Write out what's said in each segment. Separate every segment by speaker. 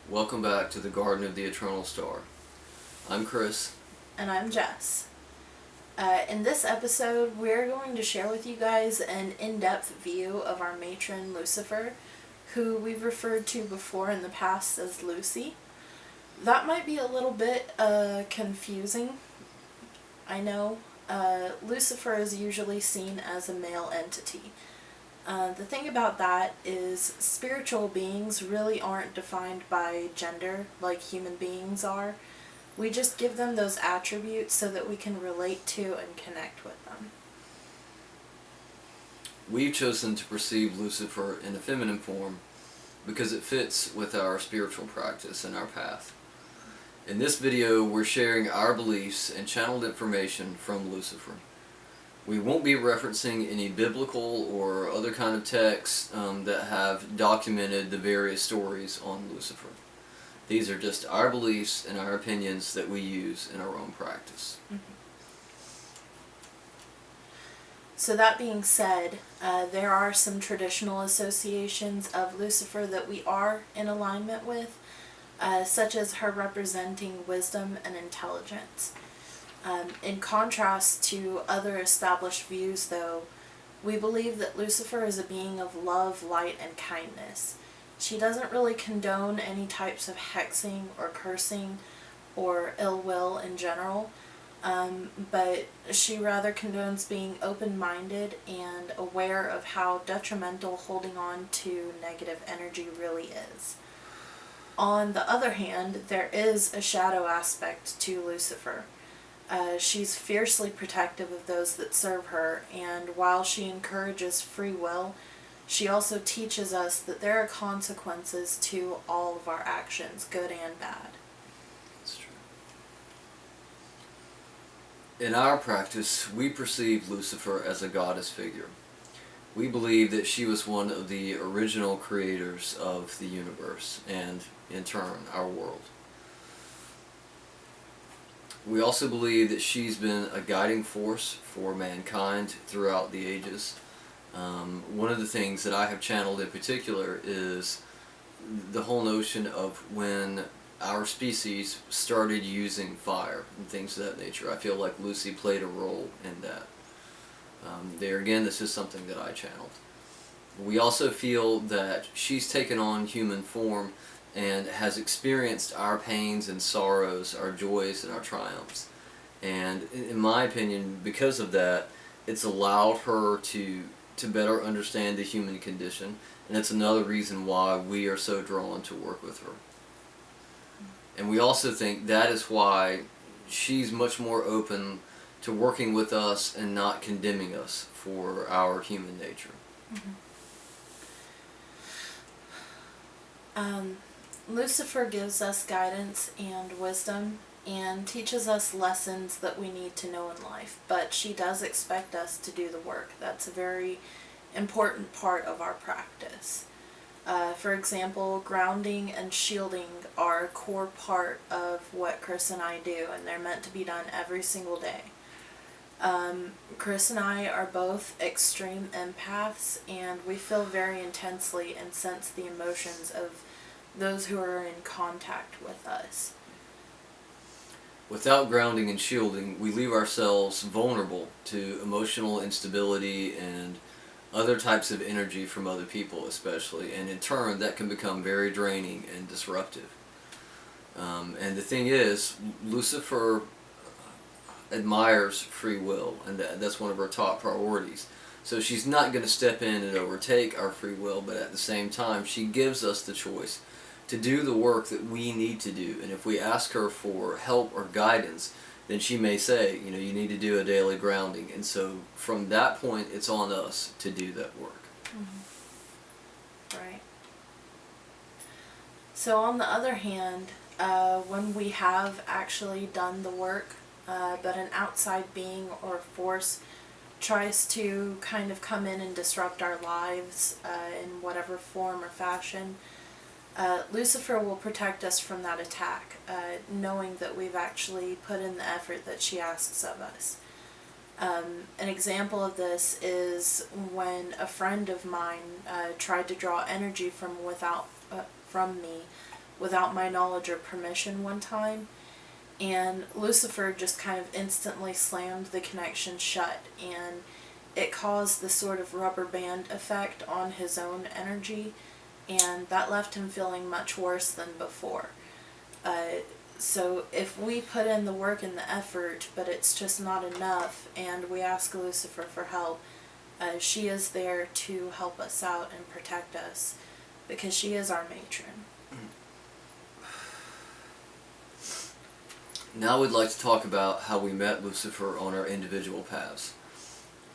Speaker 1: Welcome back to the Garden of the Eternal Star. I'm Chris.
Speaker 2: And I'm Jess. In this episode, we're going to share with you guys an in-depth view of our matron, Lucifer, who we've referred to before in the past as Lucy. That might be a little bit confusing, I know. Lucifer is usually seen as a male entity. The thing about that is spiritual beings really aren't defined by gender like human beings are. We just give them those attributes so that we can relate to and connect with them.
Speaker 1: We've chosen to perceive Lucifer in a feminine form because it fits with our spiritual practice and our path. In this video, we're sharing our beliefs and channeled information from Lucifer. We won't be referencing any biblical or other kind of texts that have documented the various stories on Lucifer. These are just our beliefs and our opinions that we use in our own practice.
Speaker 2: Mm-hmm. So that being said, there are some traditional associations of Lucifer that we are in alignment with, such as her representing wisdom and intelligence. In contrast to other established views, though, we believe that Lucifer is a being of love, light, and kindness. She doesn't really condone any types of hexing or cursing or ill will in general, but she rather condones being open-minded and aware of how detrimental holding on to negative energy really is. On the other hand, there is a shadow aspect to Lucifer. She's fiercely protective of those that serve her, and while she encourages free will, she also teaches us that there are consequences to all of our actions, good and bad.
Speaker 1: That's true. In our practice, we perceive Lucifer as a goddess figure. We believe that she was one of the original creators of the universe and, in turn, our world. We also believe that she's been a guiding force for mankind throughout the ages. One of the things that I have channeled in particular is the whole notion of when our species started using fire and things of that nature. I feel like Lucy played a role in that. There again, this is something that I channeled. We also feel that she's taken on human form and has experienced our pains and sorrows, our joys and our triumphs. And in my opinion, because of that, it's allowed her to better understand the human condition, and it's another reason why we are so drawn to work with her. And we also think that is why she's much more open to working with us and not condemning us for our human nature.
Speaker 2: Lucifer gives us guidance and wisdom and teaches us lessons that we need to know in life, but she does expect us to do the work. That's a very important part of our practice. For example, grounding and shielding are a core part of what Chris and I do, and they're meant to be done every single day. Chris and I are both extreme empaths, and we feel very intensely and sense the emotions of those who are in contact with us.
Speaker 1: Without grounding and shielding, we leave ourselves vulnerable to emotional instability and other types of energy from other people especially, and in turn that can become very draining and disruptive. And the thing is, Lucifer admires free will, and that's one of her top priorities. So she's not going to step in and overtake our free will, but at the same time she gives us the choice to do the work that we need to do. And if we ask her for help or guidance, then she may say, you need to do a daily grounding. And so from that point, it's on us to do that work.
Speaker 2: Mm-hmm. Right. So on the other hand, when we have actually done the work, but an outside being or force tries to kind of come in and disrupt our lives in whatever form or fashion, Lucifer will protect us from that attack, knowing that we've actually put in the effort that she asks of us. An example of this is when a friend of mine tried to draw energy from me without my knowledge or permission one time, and Lucifer just kind of instantly slammed the connection shut, and it caused this sort of rubber band effect on his own energy, and that left him feeling much worse than before. So if we put in the work and the effort, but it's just not enough, and we ask Lucifer for help, she is there to help us out and protect us, because she is our matron.
Speaker 1: Now we'd like to talk about how we met Lucifer on our individual paths.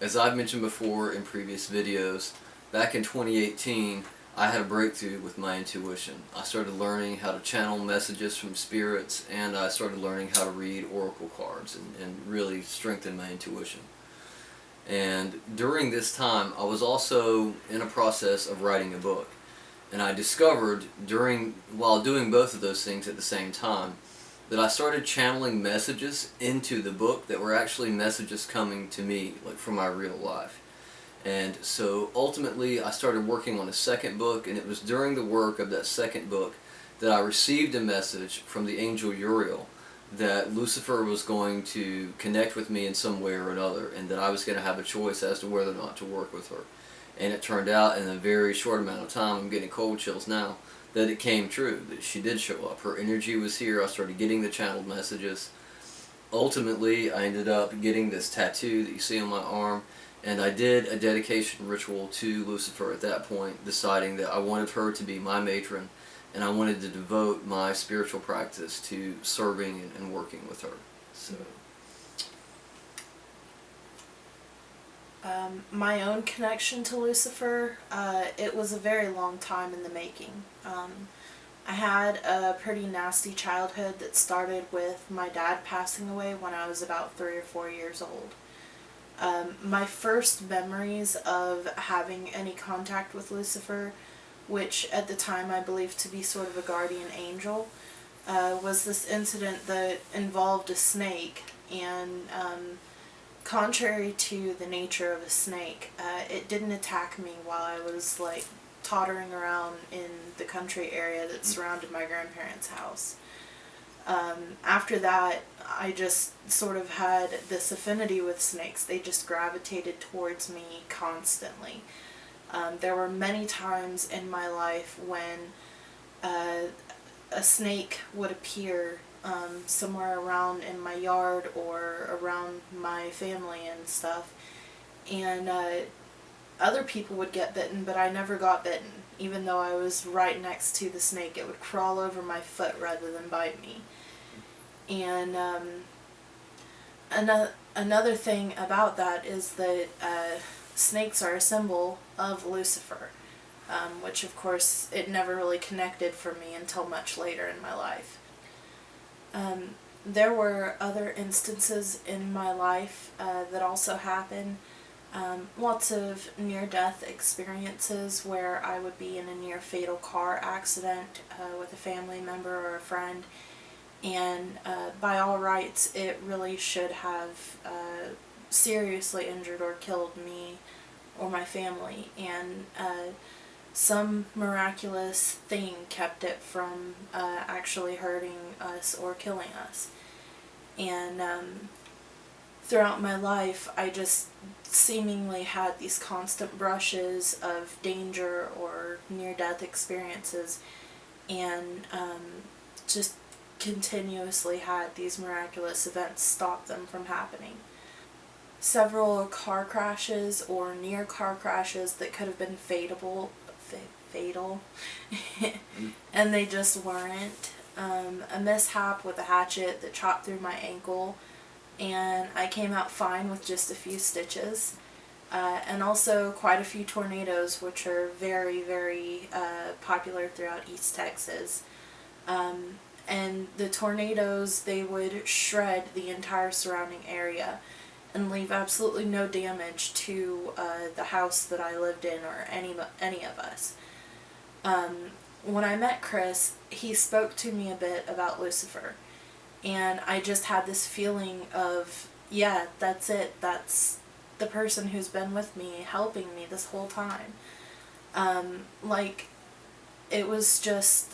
Speaker 1: As I've mentioned before in previous videos, back in 2018, I had a breakthrough with my intuition. I started learning how to channel messages from spirits, and I started learning how to read oracle cards and really strengthen my intuition. And during this time, I was also in a process of writing a book. And I discovered while doing both of those things at the same time, that I started channeling messages into the book that were actually messages coming to me, like from my real life. And so ultimately I started working on a second book, and it was during the work of that second book that I received a message from the angel Uriel that Lucifer was going to connect with me in some way or another, and that I was going to have a choice as to whether or not to work with her. And it turned out in a very short amount of time, I'm getting cold chills now, that it came true, that she did show up. Her energy was here. I started getting the channeled messages. Ultimately, I ended up getting this tattoo that you see on my arm, and I did a dedication ritual to Lucifer at that point, deciding that I wanted her to be my matron, and I wanted to devote my spiritual practice to serving and working with her. So,
Speaker 2: my own connection to Lucifer, it was a very long time in the making. I had a pretty nasty childhood that started with my dad passing away when I was about 3 or 4 years old. My first memories of having any contact with Lucifer, which at the time I believed to be sort of a guardian angel, was this incident that involved a snake, and contrary to the nature of a snake, it didn't attack me while I was like tottering around in the country area that surrounded my grandparents' house. After that, I just sort of had this affinity with snakes. They just gravitated towards me constantly. There were many times in my life when a snake would appear somewhere around in my yard or around my family and stuff, and other people would get bitten, but I never got bitten. Even though I was right next to the snake, it would crawl over my foot rather than bite me. And another thing about that is that snakes are a symbol of Lucifer, which of course it never really connected for me until much later in my life. There were other instances in my life that also happened. Lots of near-death experiences where I would be in a near-fatal car accident with a family member or a friend, and by all rights it really should have seriously injured or killed me or my family, and some miraculous thing kept it from actually hurting us or killing us. And throughout my life, I just seemingly had these constant brushes of danger or near-death experiences, and just continuously had these miraculous events stop them from happening. Several car crashes or near car crashes that could have been fatal, and they just weren't. A mishap with a hatchet that chopped through my ankle, and I came out fine with just a few stitches. And also quite a few tornadoes, which are very, very popular throughout East Texas. And the tornadoes, they would shred the entire surrounding area and leave absolutely no damage to the house that I lived in or any of us. When I met Chris, he spoke to me a bit about Lucifer, and I just had this feeling of, yeah, that's it, that's the person who's been with me, helping me this whole time. Like, it was just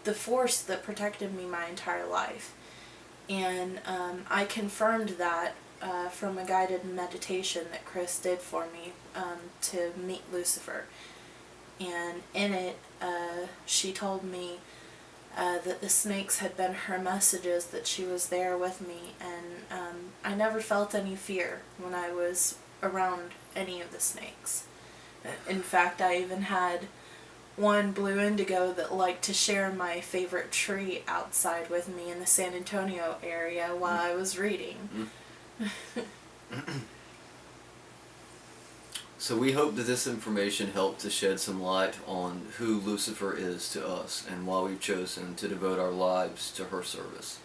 Speaker 2: the force that protected me my entire life. And I confirmed that from a guided meditation that Chris did for me to meet Lucifer. And in it, she told me that the snakes had been her messages, that she was there with me, and I never felt any fear when I was around any of the snakes. In fact, I even had one blue indigo that liked to share my favorite tree outside with me in the San Antonio area while I was reading.
Speaker 1: So we hope that this information helped to shed some light on who Lucifer is to us and why we've chosen to devote our lives to her service.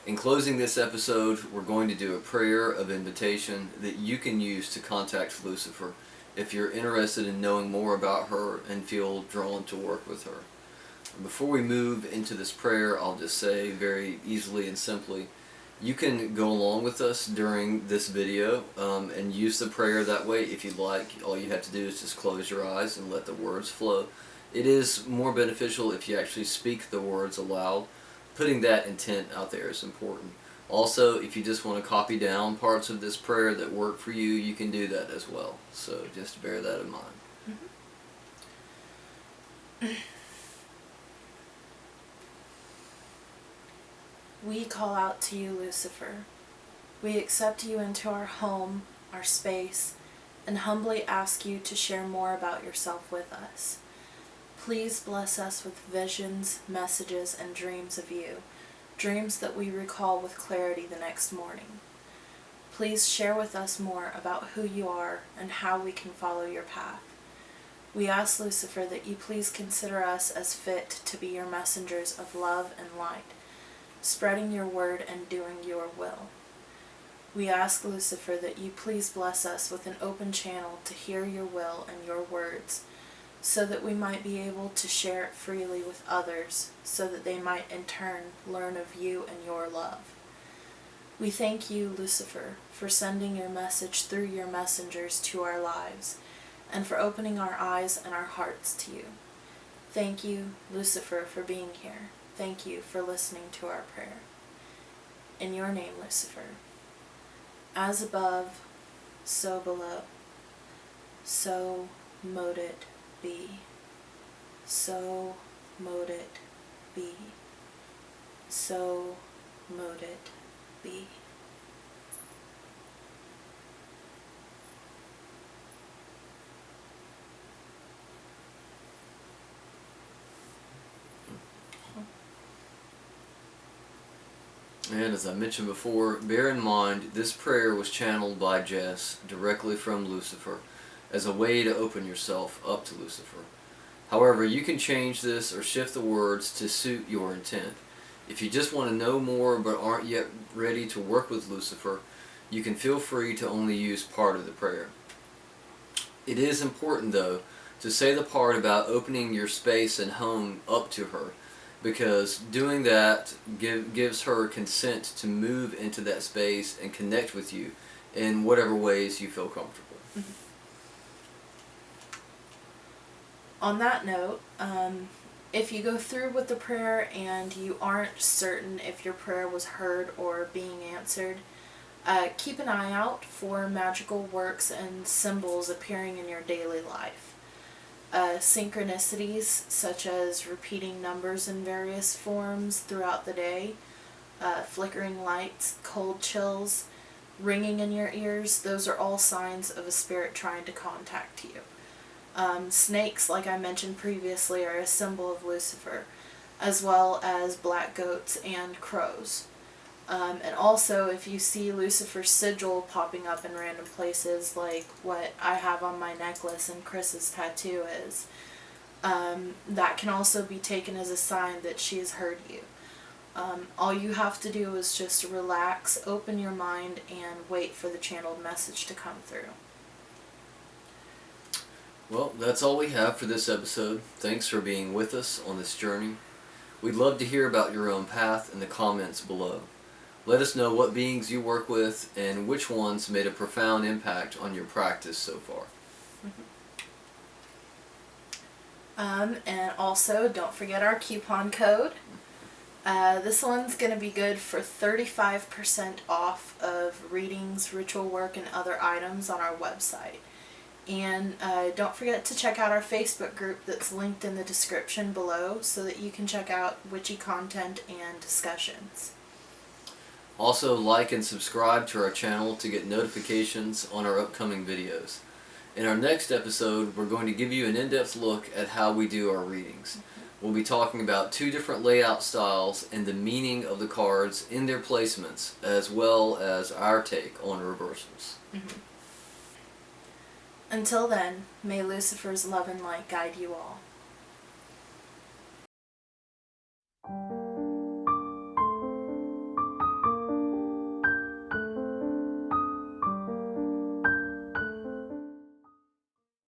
Speaker 1: In closing this episode, we're going to do a prayer of invitation that you can use to contact Lucifer if you're interested in knowing more about her and feel drawn to work with her. Before we move into this prayer, I'll just say very easily and simply, you can go along with us during this video and use the prayer that way if you'd like. All you have to do is just close your eyes and let the words flow. It is more beneficial if you actually speak the words aloud. Putting that intent out there is important. Also, if you just want to copy down parts of this prayer that work for you, you can do that as well. So just bear that in mind.
Speaker 2: We call out to you, Lucifer. We accept you into our home, our space, and humbly ask you to share more about yourself with us. Please bless us with visions, messages, and dreams of you, dreams that we recall with clarity the next morning. Please share with us more about who you are and how we can follow your path. We ask, Lucifer, that you please consider us as fit to be your messengers of love and light, spreading your word and doing your will. We ask, Lucifer, that you please bless us with an open channel to hear your will and your words, so that we might be able to share it freely with others, so that they might in turn learn of you and your love. We thank you, Lucifer, for sending your message through your messengers to our lives, and for opening our eyes and our hearts to you. Thank you, Lucifer, for being here. Thank you for listening to our prayer. In your name, Lucifer, as above, so below, so mote it be, so mote it be, so mote it be.
Speaker 1: And as I mentioned before, bear in mind this prayer was channeled by Jess directly from Lucifer as a way to open yourself up to Lucifer. However, you can change this or shift the words to suit your intent. If you just want to know more but aren't yet ready to work with Lucifer, you can feel free to only use part of the prayer. It is important, though, to say the part about opening your space and home up to her, because doing that gives her consent to move into that space and connect with you in whatever ways you feel comfortable.
Speaker 2: Mm-hmm. On that note, if you go through with the prayer and you aren't certain if your prayer was heard or being answered, keep an eye out for magical works and symbols appearing in your daily life. Synchronicities such as repeating numbers in various forms throughout the day, flickering lights, cold chills, ringing in your ears, those are all signs of a spirit trying to contact you. Snakes, like I mentioned previously, are a symbol of Lucifer, as well as black goats and crows. And also, if you see Lucifer's sigil popping up in random places, like what I have on my necklace and Chris's tattoo is, that can also be taken as a sign that she has heard you. All you have to do is just relax, open your mind, and wait for the channeled message to come through.
Speaker 1: Well, that's all we have for this episode. Thanks for being with us on this journey. We'd love to hear about your own path in the comments below. Let us know what beings you work with and which ones made a profound impact on your practice so far.
Speaker 2: And also, don't forget our coupon code. This one's going to be good for 35% off of readings, ritual work, and other items on our website. And don't forget to check out our Facebook group that's linked in the description below so that you can check out witchy content and discussions.
Speaker 1: Also, like and subscribe to our channel to get notifications on our upcoming videos. In our next episode, we're going to give you an in-depth look at how we do our readings. We'll be talking about 2 different layout styles and the meaning of the cards in their placements, as well as our take on reversals.
Speaker 2: Until then, may Lucifer's love and light guide you all.